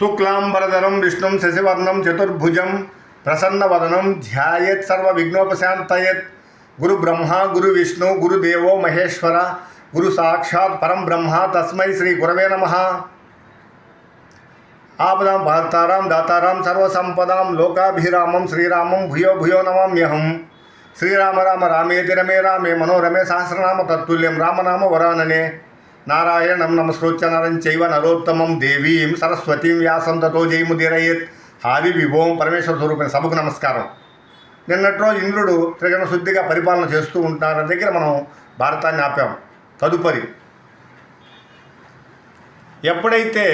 శుక్లాంబరధరం విష్ణుం శశివర్ణం చతుర్భుజం ప్రసన్నవదనం ధ్యాయేత్ సర్వవిఘ్నోపశాంతయేత్. గురు బ్రహ్మ గురు విష్ణు గురుదేవో మహేశ్వర గురు సాక్షాత్ పరం బ్రహ్మ తస్మై శ్రీ గురవే నమః. ఆపదాం వార్తారాం దాతారాం సర్వసంపదాం లోకాభిరామం శ్రీరామం భూయో భూయో నమామ్యహం. శ్రీరామ రామ రామేతి రమే రామే మనోరమే సహస్రనామ తత్తుల్యం రామనామ వరాననే. నారాయణం నమస్కృత్య నరం చైవ నరోత్తమం దేవీం సరస్వతీం వ్యాసం తతో జయముదీరయేత్. హారి విభోం పరమేశ్వర స్వరూపమైన సభకు నమస్కారం. నిన్నటి రోజు ఇంద్రుడు త్రిగణ శుద్ధిగా పరిపాలన చేస్తూ ఉంటారు దగ్గర మనం భారతాన్ని ఆపాం. తదుపరి ఎప్పుడైతే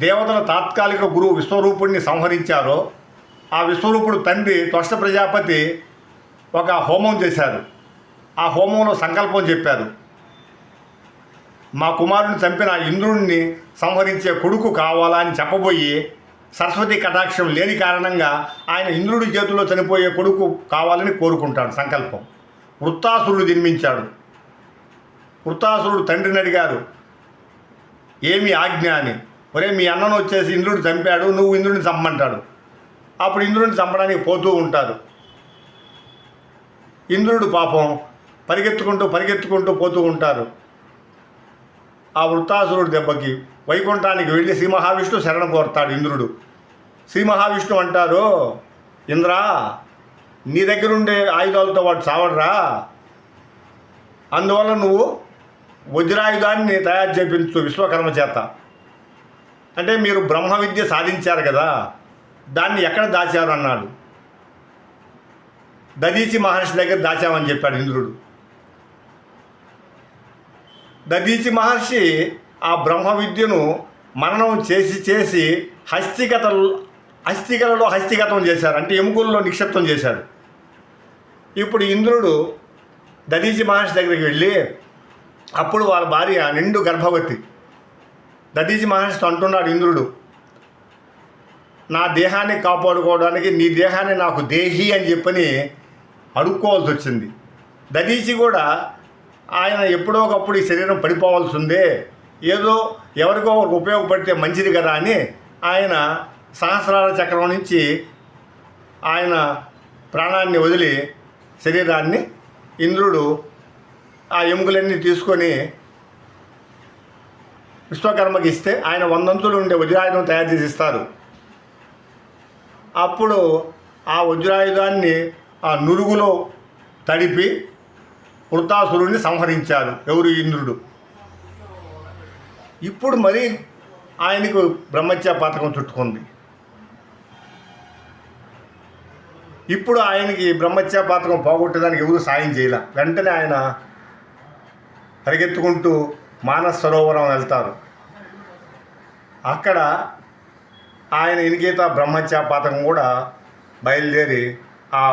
దేవతల తాత్కాలిక గురువు విశ్వరూపుడిని సంహరించారో ఆ విశ్వరూపుడు తండ్రి త్వష్ట ప్రజాపతి ఒక హోమం చేశారు. ఆ హోమంలో సంకల్పం చెప్పారు, మా కుమారుని చంపిన ఇంద్రుడిని సంహరించే కొడుకు కావాలని చెప్పబోయి సరస్వతి కటాక్షం లేని కారణంగా ఆయన ఇంద్రుడి చేతిలో చనిపోయే కొడుకు కావాలని కోరుకుంటాడు. సంకల్పం. వృత్తాసురుడు జన్మించాడు. వృత్తాసురుడు తండ్రిని అడిగారు, ఏమి ఆజ్ఞ అని. ఒరే, మీ అన్నను వచ్చేసి ఇంద్రుడు చంపాడు, నువ్వు ఇంద్రుడిని చంపమంటాడు. అప్పుడు ఇంద్రుడిని చంపడానికి పోతూ ఉంటారు. ఇంద్రుడు పాపం పరిగెత్తుకుంటూ పోతూ ఉంటారు. ఆ వృత్తాసురుడు దెబ్బకి వైకుంఠానికి వెళ్ళి శ్రీ మహావిష్ణు శరణ కోరుతాడు ఇంద్రుడు. శ్రీ మహావిష్ణు అంటారు, ఇంద్రా, నీ దగ్గర ఉండే ఆయుధాలతో వాడు చావడరా, అందువల్ల నువ్వు వజ్రాయుధాన్ని తయారు చేయించు విశ్వకర్మ చేత. అంటే మీరు బ్రహ్మ విద్య సాధించారు కదా, దాన్ని ఎక్కడ దాచారు అన్నాడు. దదీచి మహర్షి దగ్గర దాచామని చెప్పాడు ఇంద్రుడు. దదీచి మహర్షి ఆ బ్రహ్మ విద్యను మననం చేసి హస్తికలలో హస్తిగతం చేశారు. అంటే ఎముకల్లో నిక్షిప్తం చేశాడు. ఇప్పుడు ఇంద్రుడు దదీచి మహర్షి దగ్గరికి వెళ్ళి అప్పుడు వాళ్ళ భార్య నిండు గర్భవతి. దదీచి మహర్షితో అంటున్నాడు ఇంద్రుడు, నా దేహాన్ని కాపాడుకోవడానికి నీ దేహాన్ని నాకు దేహి అని చెప్పని అడుక్కోవాల్సి వచ్చింది. దదీచి కూడా ఆయన ఎప్పుడో ఒకప్పుడు ఈ శరీరం పడిపోవాల్సి ఉందే, ఏదో ఎవరికో ఒకరికి ఉపయోగపడితే మంచిది కదా అని ఆయన సహస్రార చక్రం నుంచి ఆయన ప్రాణాన్ని వదిలి శరీరాన్ని ఇంద్రుడు ఆ ఎముకలన్నీ తీసుకొని విశ్వకర్మకి ఇస్తే ఆయన 100 అంచులు ఉండే వజ్రాయుధం తయారు చేసి ఇస్తారు. అప్పుడు ఆ వజ్రాయుధాన్ని ఆ నురుగులో తడిపి వృత్తాసురుడిని సంహరించారు. ఎవరు? ఇంద్రుడు. ఇప్పుడు మరి ఆయనకు బ్రహ్మత్య పాతకం చుట్టుకుంది. ఇప్పుడు ఆయనకి బ్రహ్మత్య పాతకం పోగొట్టడానికి ఎవరు సాయం చేయాల. వెంటనే ఆయన పరిగెత్తుకుంటూ మానస సరోవరం వెళ్తారు. అక్కడ ఆయన ఇనికేత బ్రహ్మత్య పాతకం కూడా బయలుదేరి ఆ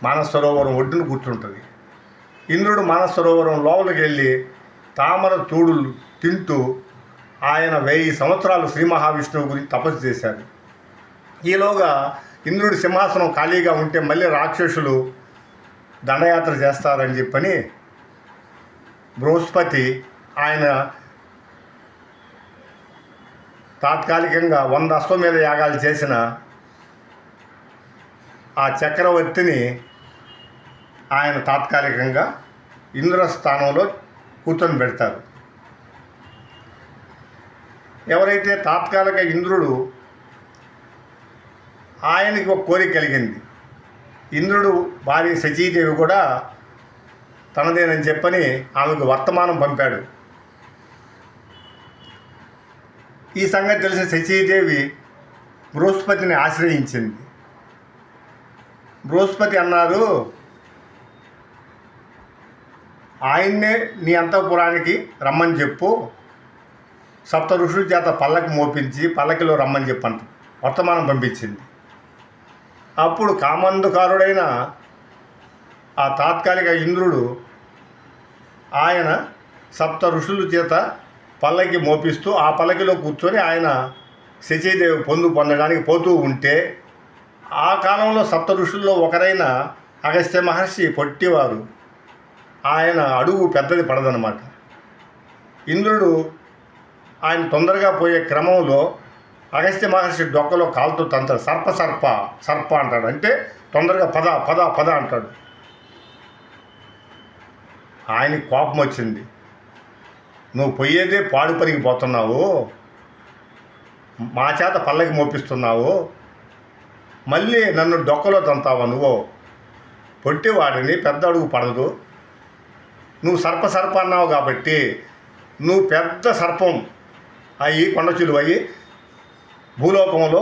మానస సరోవరం ఒడ్డును కూర్చుంటుంది. ఇంద్రుడు మానస సరోవరం లోపలికి వెళ్ళి తామర తూడులు తింటూ ఆయన 1000 సంవత్సరాలు శ్రీ మహావిష్ణువు గురించి తపస్సు చేశారు. ఈలోగా ఇంద్రుడి సింహాసనం ఖాళీగా ఉంటే మళ్ళీ రాక్షసులు దండయాత్ర చేస్తారని చెప్పని బృహస్పతి ఆయన తాత్కాలికంగా 100 అశ్వమేధ యాగాలు చేసిన ఆ చక్రవర్తిని ఆయన తాత్కాలికంగా ఇంద్రస్థానంలో కూర్చొని పెడతారు. ఎవరైతే తాత్కాలిక ఇంద్రుడు ఆయనకి ఒక కోరిక కలిగింది. ఇంద్రుడు భార్య శచీదేవి కూడా తనదేనని చెప్పని ఆమెకు వర్తమానం పంపాడు. ఈ సంగతి తెలిసిన శచీదేవి బృహస్పతిని ఆశ్రయించింది. బృహస్పతి అన్నారు, ఆయన్నే నీ అంతఃపురానికి రమ్మని చెప్పు, 7 ఋషుల చేత పల్లకి మోపించి పల్లకిలో రమ్మని చెప్పంట వర్తమానం పంపించింది. అప్పుడు కామందుకారుడైన ఆ తాత్కాలిక ఇంద్రుడు ఆయన 7 ఋషుల చేత పల్లకి మోపిస్తూ ఆ పల్లకిలో కూర్చొని ఆయన శచీదేవి పొందడానికి పోతూ ఉంటే ఆ కాలంలో 7 ఋషుల్లో ఒకరైన అగస్త్య మహర్షి పొట్టివారు. ఆయన అడుగు పెద్దది పడదనమాట. ఇంద్రుడు ఆయన తొందరగా పోయే క్రమంలో అగస్త్య మహర్షి డొక్కలో కాలుతో తంతాడు. సర్ప సర్ప సర్ప అంటాడు, అంటే తొందరగా పద పద పద అంటాడు. ఆయనకి కోపం వచ్చింది. నువ్వు పోయేదే పాడు పనికి పోతున్నావు, మా చేత పల్లకి మోపిస్తున్నావు, మళ్ళీ నన్ను డొక్కలో తంతావా? నువ్వు పొట్టివాడిని, పెద్ద అడుగు పడదు. నువ్వు సర్ప సర్ప అన్నావు కాబట్టి నువ్వు పెద్ద సర్పం అయ్యి కొండ చిలువ అయ్యి భూలోకంలో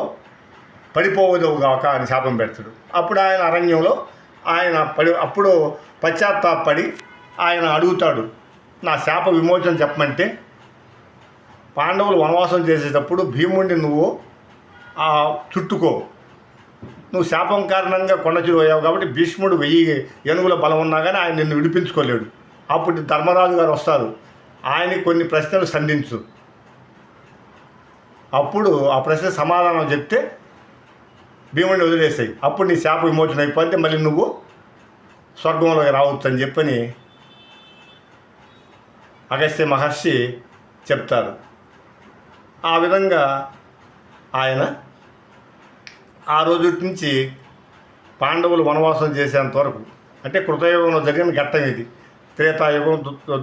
పడిపోవదవు గాక అని శాపం పెడతాడు. అప్పుడు ఆయన అరణ్యంలో అప్పుడు పశ్చాత్తాపడి ఆయన అడుగుతాడు, నా శాప విమోచన చెప్పమంటే. పాండవులు వనవాసం చేసేటప్పుడు భీముడిని నువ్వు చుట్టుకో, నువ్వు శాపం కారణంగా కొండ చిలువ అయ్యావు కాబట్టి భీష్ముడు 1000 ఏనుగుల బలం ఉన్నా కానీ ఆయన నిన్ను విడిపించుకోలేడు. అప్పుడు ధర్మరాజు గారు వస్తారు, ఆయనకి కొన్ని ప్రశ్నలు సంధించు, అప్పుడు ఆ ప్రశ్న సమాధానం చెప్తే భీముడిని వదిలేసాయి, అప్పుడు నీ శాప విమోచన అయిపోతే మళ్ళీ నువ్వు స్వర్గంలోకి రావచ్చు అని చెప్పని అగస్త్య మహర్షి చెప్తారు. ఆ విధంగా ఆయన ఆ రోజు నుంచి పాండవులు వనవాసం చేసేంత వరకు, అంటే కృతయుగంలో జరిగిన ఘట్టం ఇది. త్రేతాయుగం,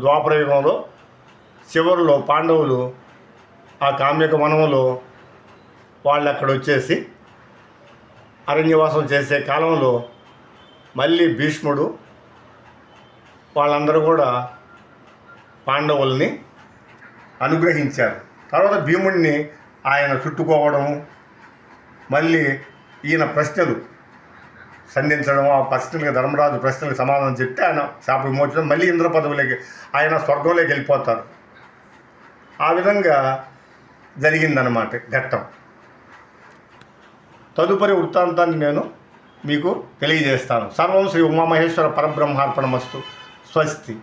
ద్వాపర యుగంలో చివరిలో పాండవులు ఆ కామ్యక వనంలో వాళ్ళు అక్కడ వచ్చేసి అరణ్యవాసం చేసే కాలంలో మళ్ళీ భీష్ముడు వాళ్ళందరూ కూడా పాండవుల్ని అనుగ్రహించారు. తర్వాత భీముడిని ఆయన చుట్టుకోవడం, మళ్ళీ ఈయన ప్రశ్నలు సంధించడం, ఆ ప్రశ్నలకి ధర్మరాజు ప్రశ్నలకు సమాధానం చెప్తే ఆయన శాప విమోచనం, మళ్ళీ ఇంద్ర పదవులకి ఆయన స్వర్గంలోకి వెళ్ళిపోతారు. ఆ విధంగా జరిగిందన్నమాట ఘట్టం. తదుపరి వృత్తాంతాన్ని నేను మీకు తెలియజేస్తాను. సర్వం శ్రీ ఉమామహేశ్వర పరబ్రహ్మార్పణమస్తు. స్వస్తి.